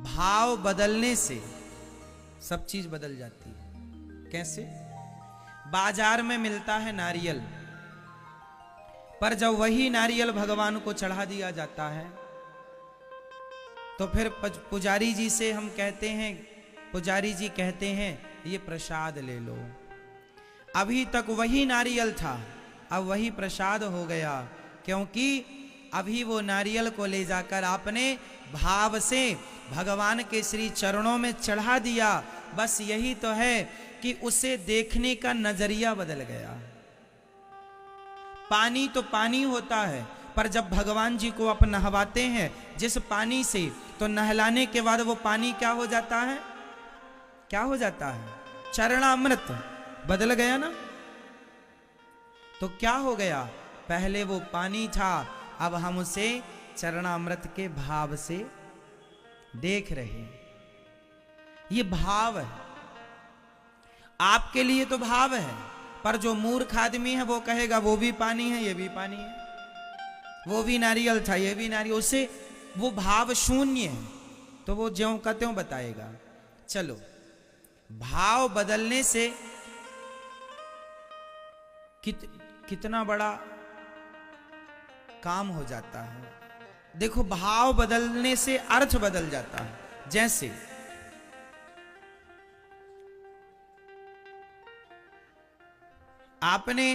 भाव बदलने से सब चीज बदल जाती है। कैसे? बाजार में मिलता है नारियल, पर जब वही नारियल भगवान को चढ़ा दिया जाता है तो फिर पुजारी जी से हम कहते हैं, पुजारी जी कहते हैं ये प्रसाद ले लो। अभी तक वही नारियल था, अब वही प्रसाद हो गया, क्योंकि अभी वो नारियल को ले जाकर आपने भाव से भगवान के श्री चरणों में चढ़ा दिया। बस यही तो है कि उसे देखने का नजरिया बदल गया। पानी तो पानी होता है, पर जब भगवान जी को आप नहवाते हैं जिस पानी से, तो नहलाने के बाद वो पानी क्या हो जाता है? क्या हो जाता है? चरणामृत बदल गया ना। तो क्या हो गया? पहले वो पानी था, अब हम उसे चरणामृत के भाव से देख रहे हैं। ये भाव है। आपके लिए तो भाव है, पर जो मूर्ख आदमी है वो कहेगा वो भी पानी है, ये भी पानी है, वो भी नारियल था, ये भी नारियल। उसे वो भाव शून्य है, तो वो ज्यों का त्यों बताएगा। चलो, भाव बदलने से कितना बड़ा काम हो जाता है। देखो, भाव बदलने से अर्थ बदल जाता है। जैसे आपने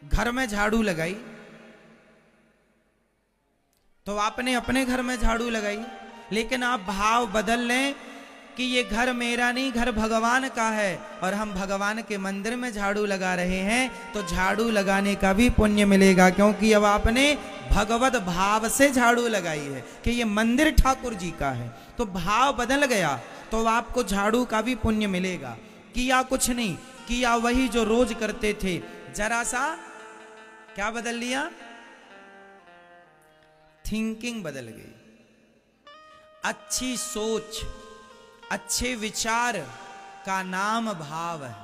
घर में झाड़ू लगाई, तो आपने अपने घर में झाड़ू लगाई, लेकिन आप भाव बदल लें कि ये घर मेरा नहीं, घर भगवान का है, और हम भगवान के मंदिर में झाड़ू लगा रहे हैं, तो झाड़ू लगाने का भी पुण्य मिलेगा, क्योंकि अब आपने भगवत भाव से झाड़ू लगाई है कि ये मंदिर ठाकुर जी का है। तो भाव बदल गया, तो आपको झाड़ू का भी पुण्य मिलेगा। किया कुछ नहीं, किया वही जो रोज करते थे, जरा सा क्या बदल लिया? थिंकिंग बदल गई। अच्छी सोच, अच्छे विचार का नाम भाव है।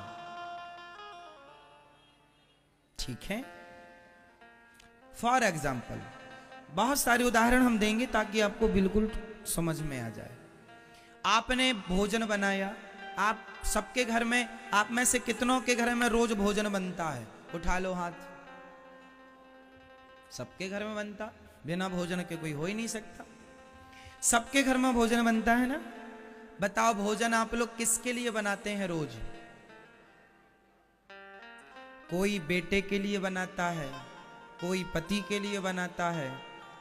ठीक है? फॉर एग्जाम्पल, बहुत सारे उदाहरण हम देंगे ताकि आपको बिल्कुल समझ में आ जाए। आपने भोजन बनाया, आप सबके घर में, आप में से कितनों के घर में रोज भोजन बनता है? उठा लो हाथ। सबके घर में बनता, बिना भोजन के कोई हो ही नहीं सकता। सबके घर में भोजन बनता है ना। बताओ, भोजन आप लोग किसके लिए बनाते हैं रोज? कोई बेटे के लिए बनाता है, कोई पति के लिए बनाता है,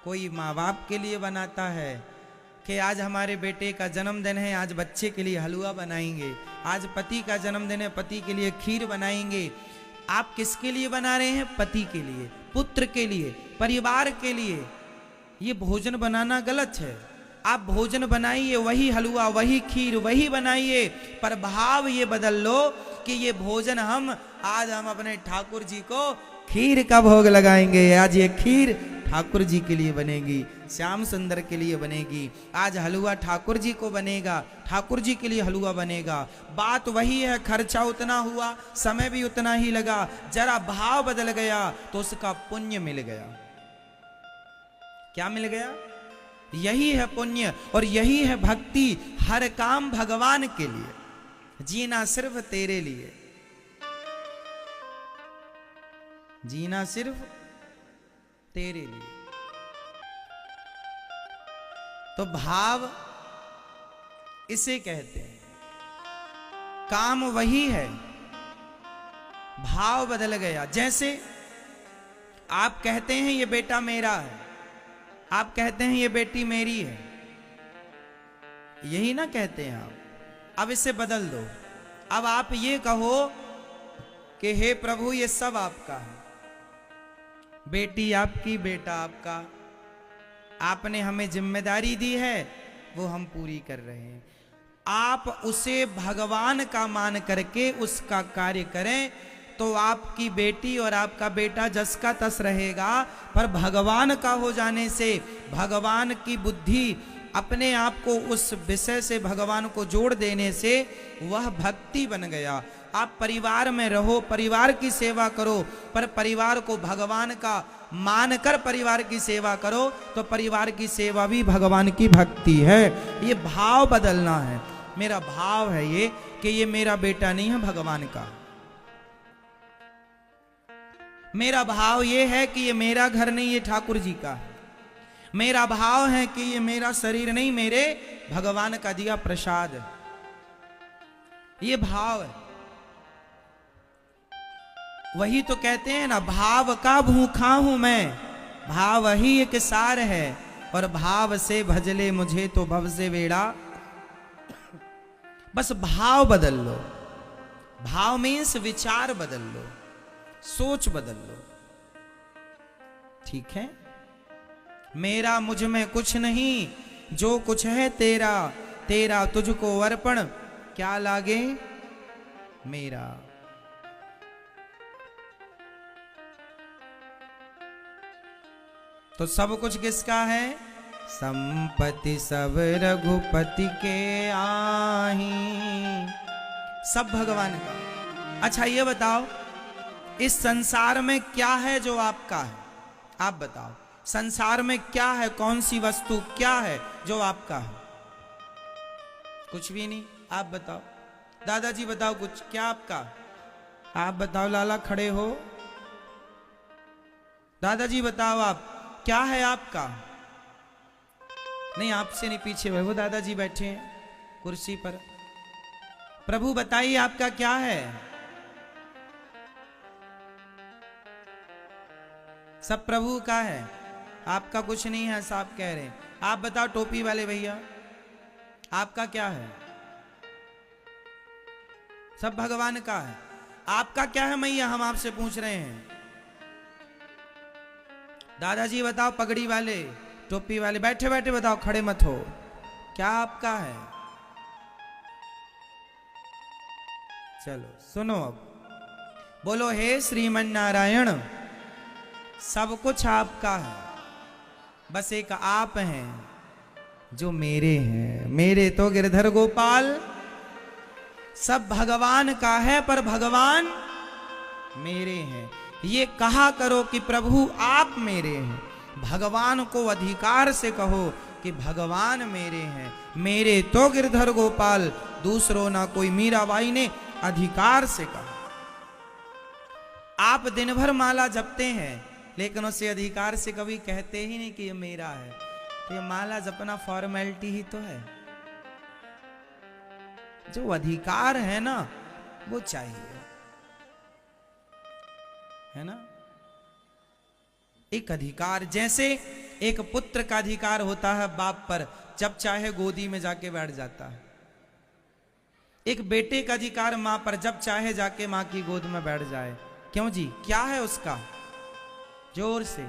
कोई माँ बाप के लिए बनाता है कि आज हमारे बेटे का जन्मदिन है, आज बच्चे के लिए हलवा बनाएंगे, आज पति का जन्मदिन है, पति के लिए खीर बनाएंगे। आप किसके लिए बना रहे हैं? पति के लिए, पुत्र के लिए, परिवार के लिए। ये भोजन बनाना गलत है। आप भोजन बनाइए, वही हलवा, वही खीर, वही बनाइए, पर भाव ये बदल लो कि ये भोजन आज हम अपने ठाकुर जी को खीर का भोग लगाएंगे। आज ये खीर ठाकुर जी के लिए बनेगी, श्याम सुंदर के लिए बनेगी। आज हलवा ठाकुर जी को बनेगा, ठाकुर जी के लिए हलवा बनेगा। बात वही है, खर्चा उतना हुआ, समय भी उतना ही लगा, जरा भाव बदल गया तो उसका पुण्य मिल गया। क्या मिल गया? यही है पुण्य, और यही है भक्ति। हर काम भगवान के लिए, जीना सिर्फ तेरे लिए, जीना सिर्फ तेरे लिए। तो भाव इसे कहते हैं। काम वही है, भाव बदल गया। जैसे आप कहते हैं ये बेटा मेरा है, आप कहते हैं ये बेटी मेरी है, यही ना कहते हैं आप। अब इसे बदल दो। अब आप ये कहो कि हे प्रभु ये सब आपका है, बेटी आपकी, बेटा आपका, आपने हमें जिम्मेदारी दी है, वो हम पूरी कर रहे हैं। आप उसे भगवान का मान करके उसका कार्य करें तो आपकी बेटी और आपका बेटा जस का तस रहेगा, पर भगवान का हो जाने से, भगवान की बुद्धि अपने आप को उस विषय से भगवान को जोड़ देने से वह भक्ति बन गया। आप परिवार में रहो, परिवार की सेवा करो, पर परिवार को भगवान का मानकर परिवार की सेवा करो, तो परिवार की सेवा भी भगवान की भक्ति है। ये भाव बदलना है। मेरा भाव है ये कि ये मेरा बेटा नहीं है, भगवान का। मेरा भाव ये है कि ये मेरा घर नहीं, ये ठाकुर जी का है। मेरा भाव है कि ये मेरा शरीर नहीं, मेरे भगवान का दिया प्रसाद है। ये भाव है। वही तो कहते हैं ना, भाव का भूखा हूं मैं, भाव ही एक सार है, और भाव से भजले मुझे तो भव से बेड़ा। बस भाव बदल लो। भाव मीन्स विचार बदल लो, सोच बदल लो। ठीक है। मेरा मुझ में कुछ नहीं, जो कुछ है तेरा, तेरा तुझको अर्पण, क्या लागे मेरा। तो सब कुछ किसका है? संपत्ति सब रघुपति के आही, सब भगवान का। अच्छा ये बताओ, इस संसार में क्या है जो आपका है? आप बताओ, संसार में क्या है, कौन सी वस्तु क्या है जो आपका है? कुछ भी नहीं। आप बताओ, दादाजी बताओ कुछ, क्या आपका? आप बताओ, लाला खड़े हो। दादाजी बताओ, आप क्या है आपका? नहीं, आपसे नहीं, पीछे वो दादाजी बैठे हैं कुर्सी पर। प्रभु बताइए आपका क्या है? सब प्रभु का है, आपका कुछ नहीं है, साहब कह रहे हैं। आप बताओ टोपी वाले भैया, आपका क्या है? सब भगवान का है। आपका क्या है मैया, हम आपसे पूछ रहे हैं। दादाजी बताओ, पगड़ी वाले, टोपी वाले, बैठे बैठे बताओ, खड़े मत हो, क्या आपका है? चलो सुनो, अब बोलो, हे श्रीमन नारायण, सब कुछ आपका है, बस एक आप हैं जो मेरे हैं। मेरे तो गिरधर गोपाल, सब भगवान का है, पर भगवान मेरे हैं। ये कहा करो कि प्रभु आप मेरे हैं। भगवान को अधिकार से कहो कि भगवान मेरे हैं। मेरे तो गिरधर गोपाल, दूसरों ना कोई। मीराबाई ने अधिकार से कहा। आप दिन भर माला जपते हैं, लेकिन उसे अधिकार से कभी कहते ही नहीं कि ये मेरा है। तो ये माला जपना फॉर्मेलिटी ही तो है। जो अधिकार है ना, वो चाहिए, है ना। एक अधिकार, जैसे एक पुत्र का अधिकार होता है बाप पर, जब चाहे गोदी में जाके बैठ जाता है। एक बेटे का अधिकार मां पर, जब चाहे जाके मां की गोद में बैठ जाए। क्यों जी, क्या है उसका? जोर से,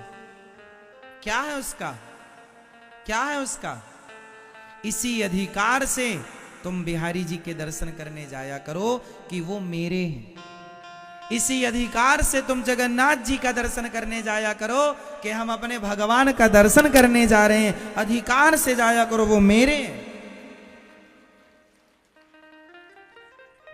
क्या है उसका? क्या है उसका? इसी अधिकार से तुम बिहारी जी के दर्शन करने जाया करो कि वो मेरे हैं। इसी अधिकार से तुम जगन्नाथ जी का दर्शन करने जाया करो कि हम अपने भगवान का दर्शन करने जा रहे हैं। अधिकार से जाया करो, वो मेरे हैं।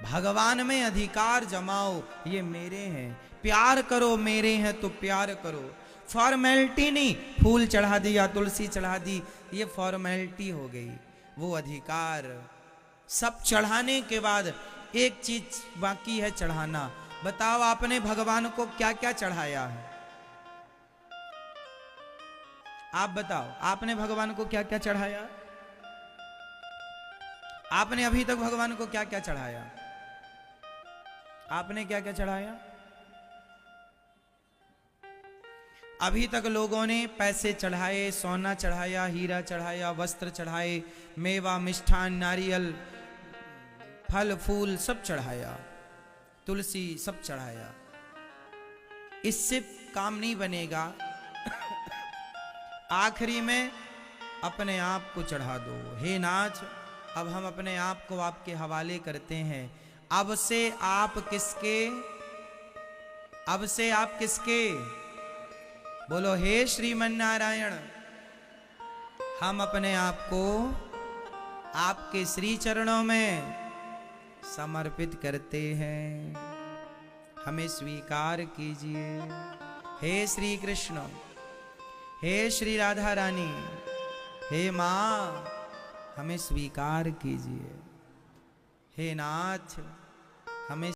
भगवान में अधिकार जमाओ, ये मेरे हैं। प्यार करो, मेरे हैं तो प्यार करो। फॉर्मेलिटी नहीं, फूल चढ़ा दिया, तुलसी चढ़ा दी, ये फॉर्मेलिटी हो गई। वो अधिकार, सब चढ़ाने के बाद एक चीज बाकी है चढ़ाना। बताओ, आपने भगवान को क्या क्या चढ़ाया है? आप बताओ, आपने भगवान को क्या क्या चढ़ाया? आपने अभी तक भगवान को क्या क्या चढ़ाया? आपने क्या क्या चढ़ाया? अभी तक लोगों ने पैसे चढ़ाए, सोना चढ़ाया, हीरा चढ़ाया, वस्त्र चढ़ाए, मेवा, मिष्ठान, नारियल, फल फूल सब चढ़ाया, तुलसी सब चढ़ाया। इससे काम नहीं बनेगा। आखिरी में अपने आप को चढ़ा दो। हे नाथ, अब हम अपने आप को आपके हवाले करते हैं। अब से आप किसके? अब से आप किसके? बोलो, हे श्रीमन नारायण, हम अपने आप को आपके श्री चरणों में समर्पित करते हैं, हमें स्वीकार कीजिए। हे श्री कृष्ण, हे श्री राधा रानी, हे माँ, हमें स्वीकार कीजिए। हे नाथ, हमें